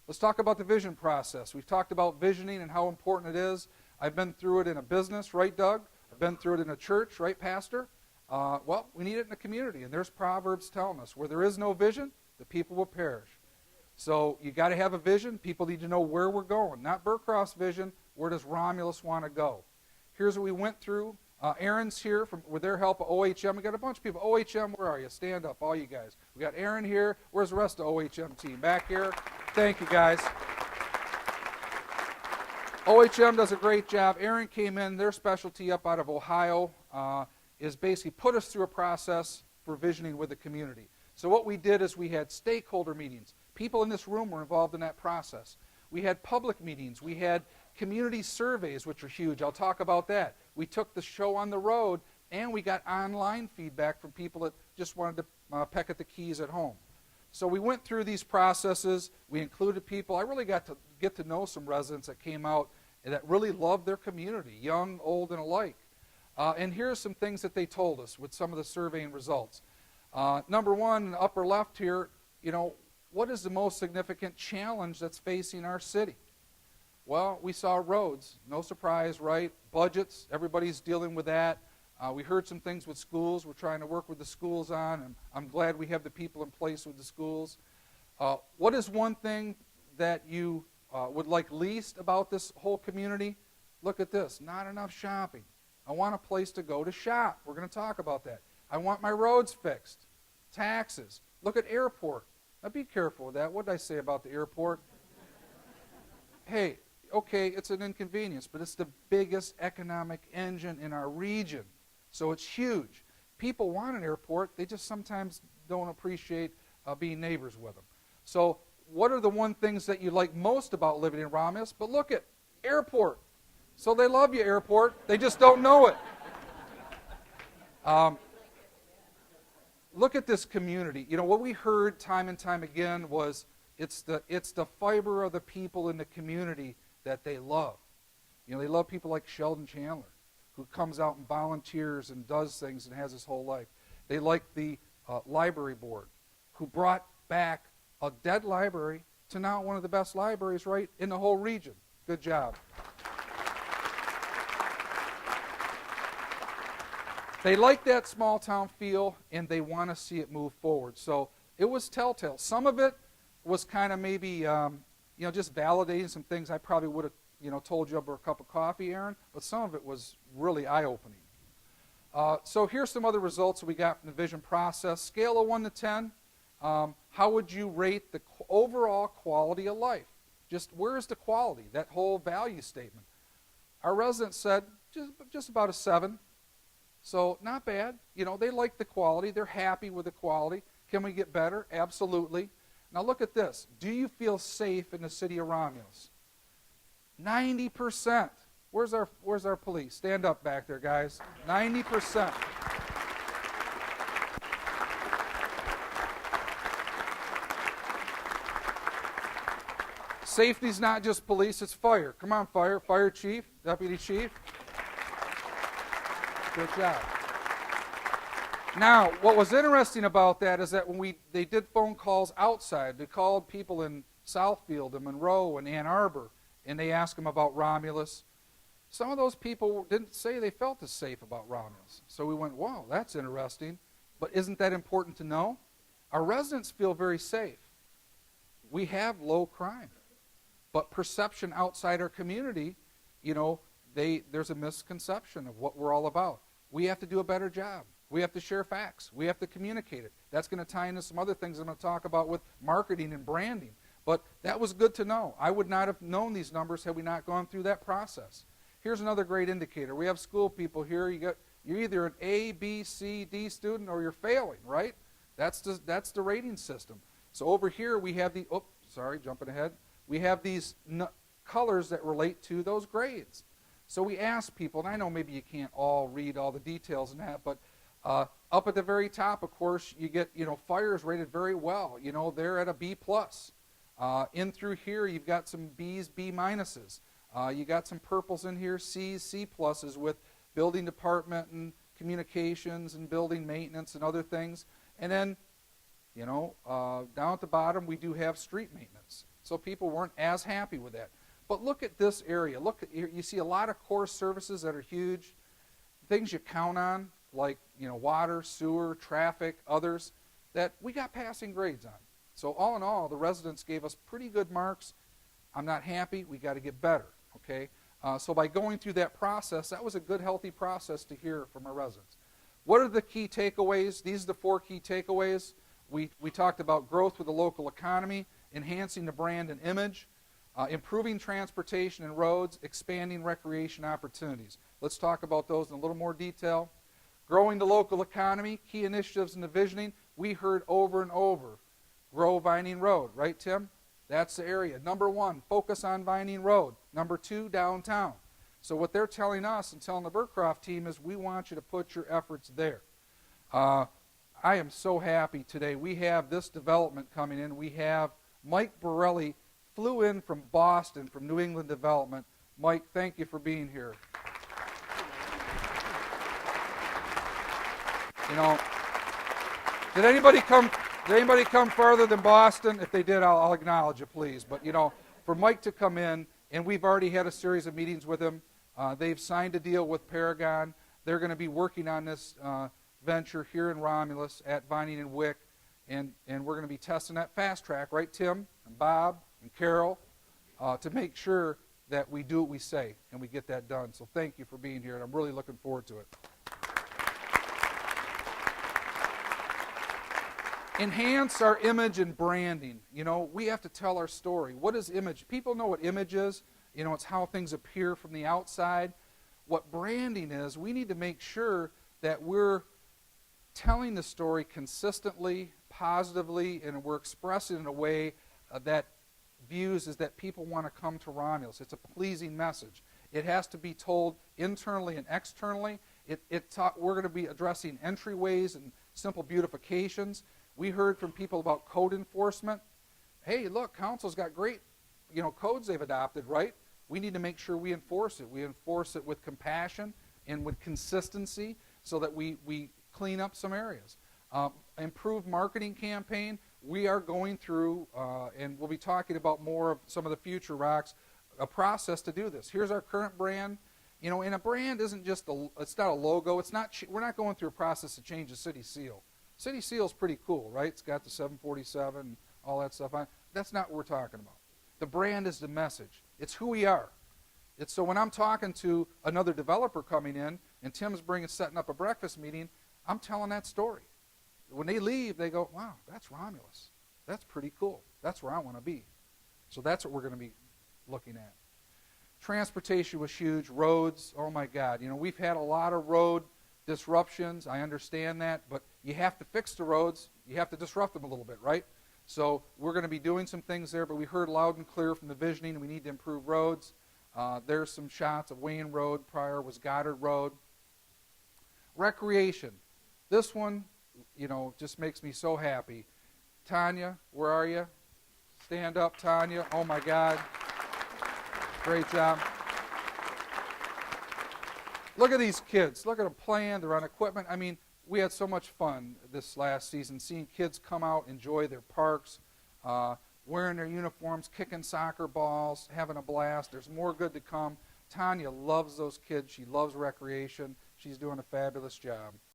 Let's talk about the vision process. We've talked about visioning and how important it is. I've been through it in a business, right, Doug? I've been through it in a church, right, Pastor? Well, we need it in the community, and there's Proverbs telling us, where there is no vision, the people will perish. So you got to have a vision. People need to know where we're going, not Burcroft's vision. Where does Romulus want to go? Here's what we went through. Aaron's here with their help at OHM. We got a bunch of people. OHM, where are you? Stand up, all you guys. We got Aaron here. Where's the rest of the OHM team? Back here. Thank you, guys. OHM does a great job. Aaron came in. Their specialty up out of Ohio is basically put us through a process for visioning with the community. So what we did is we had stakeholder meetings. People in this room were involved in that process. We had public meetings. We had community surveys, which are huge. I'll talk about that. We took the show on the road, and we got online feedback from people that just wanted to peck at the keys at home. So we went through these processes. We included people. I really got to get to know some residents that came out that really loved their community, young, old, and alike. And here are some things that they told us with some of the surveying results. Number one, in the upper left here, what is the most significant challenge that's facing our city? Well, we saw roads. No surprise, right? Budgets, everybody's dealing with that. We heard some things with schools. We're trying to work with the schools on, and I'm glad we have the people in place with the schools. What is one thing that you would like least about this whole community? Look at this. Not enough shopping. I want a place to go to shop. We're going to talk about that. I want my roads fixed. Taxes. Look at airport. Now be careful with that. What did I say about the airport? Hey, okay, it's an inconvenience, but it's the biggest economic engine in our region. So it's huge. People want an airport. They just sometimes don't appreciate being neighbors with them. So what are the one things that you like most about living in Romulus? But look at airport. So they love you, airport. They just don't know it. Look at this community. What we heard time and time again was it's the fiber of the people in the community that they love. They love people like Sheldon Chandler, who comes out and volunteers and does things and has his whole life. They like the library board, who brought back a dead library to now one of the best libraries right in the whole region. Good job. They like that small town feel, and they want to see it move forward. So it was telltale. Some of it was kind of maybe, just validating some things I probably would have, told you over a cup of coffee, Aaron. But some of it was really eye-opening. So here's some other results that we got from the vision process. Scale of 1 to 10. How would you rate the overall quality of life? Just where's the quality? That whole value statement. Our residents said just about a 7. So not bad. They like the quality. They're happy with the quality. Can we get better? Absolutely. Now look at this. Do you feel safe in the city of Romulus? 90%. Where's our police? Stand up back there, guys. 90%. Safety's not just police, it's fire. Come on, fire chief, deputy chief. Good job. Now, what was interesting about that is that when they did phone calls outside, they called people in Southfield and Monroe and Ann Arbor, and they asked them about Romulus. Some of those people didn't say they felt as safe about Romulus. So we went, wow, that's interesting. But isn't that important to know? Our residents feel very safe. We have low crime. But perception outside our community, there's a misconception of what we're all about. We have to do a better job. We have to share facts. We have to communicate it. That's going to tie into some other things I'm going to talk about with marketing and branding. But that was good to know. I would not have known these numbers had we not gone through that process. Here's another great indicator. We have school people here. You're either an A, B, C, D student or you're failing, right? That's the rating system. So over here we have jumping ahead. We have these colors that relate to those grades. So we ask people, and I know maybe you can't all read all the details in that, but up at the very top, of course, you get, fire is rated very well. They're at a B+. In through here, you've got some B's, B minuses. You got some purples in here, C's, C pluses with building department and communications and building maintenance and other things. And then, down at the bottom, we do have street maintenance. So people weren't as happy with that. But look at this area. Look, you see a lot of core services that are huge, things you count on, like water, sewer, traffic, others, that we got passing grades on. So all in all, the residents gave us pretty good marks. I'm not happy. We got to get better. Okay. So by going through that process, that was a good, healthy process to hear from our residents. What are the key takeaways? These are the 4 key takeaways. We talked about growth with the local economy, enhancing the brand and image, improving transportation and roads, expanding recreation opportunities. Let's talk about those in a little more detail. Growing the local economy, key initiatives in the visioning. We heard over and over, grow Vining Road, right, Tim? That's the area. Number 1, focus on Vining Road. Number 2, downtown. So what they're telling us and telling the Bergcroft team is we want you to put your efforts there. I am so happy today. We have this development coming in. We have Mike Borelli flew in from Boston, from New England Development. Mike, thank you for being here. Did anybody come farther than Boston? If they did, I'll acknowledge it, please. But, for Mike to come in, and we've already had a series of meetings with him. They've signed a deal with Paragon. They're going to be working on this venture here in Romulus at Vining and Wick, and we're going to be testing that fast track, right, Tim and Bob and Carol, to make sure that we do what we say and we get that done. So thank you for being here, and I'm really looking forward to it. Enhance our image and branding. We have to tell our story. What is image? People know what image is. It's how things appear from the outside. What branding is, we need to make sure that we're telling the story consistently, positively, and we're expressing it in a way that views is that people want to come to Romulus. It's a pleasing message. It has to be told internally and externally. We're going to be addressing entryways and simple beautifications. We heard from people about code enforcement. Hey, look, council's got great, codes they've adopted, right? We need to make sure we enforce it. We enforce it with compassion and with consistency so that we clean up some areas. Improved marketing campaign. We are going through, and we'll be talking about more of some of the future rocks, a process to do this. Here's our current brand. And a brand isn't just it's not a logo. We're not going through a process to change the city seal. City seal is pretty cool, right? It's got the 747 and all that stuff on it. That's not what we're talking about. The brand is the message. It's who we are. It's so when I'm talking to another developer coming in and Tim's setting up a breakfast meeting, I'm telling that story. When they leave, they go, wow, that's Romulus. That's pretty cool. That's where I want to be. So that's what we're going to be looking at. Transportation was huge. Roads, oh my God. We've had a lot of road disruptions. I understand that, but you have to fix the roads. You have to disrupt them a little bit, right? So we're going to be doing some things there, but we heard loud and clear from the visioning we need to improve roads. There's some shots of Wayne Road. Prior was Goddard Road. Recreation. This one, just makes me so happy. Tanya, where are you? Stand up, Tanya. Oh my God. Great job. Look at these kids. Look at them playing. They're on equipment. I mean, we had so much fun this last season seeing kids come out, enjoy their parks, wearing their uniforms, kicking soccer balls, having a blast. There's more good to come. Tanya loves those kids. She loves recreation. She's doing a fabulous job.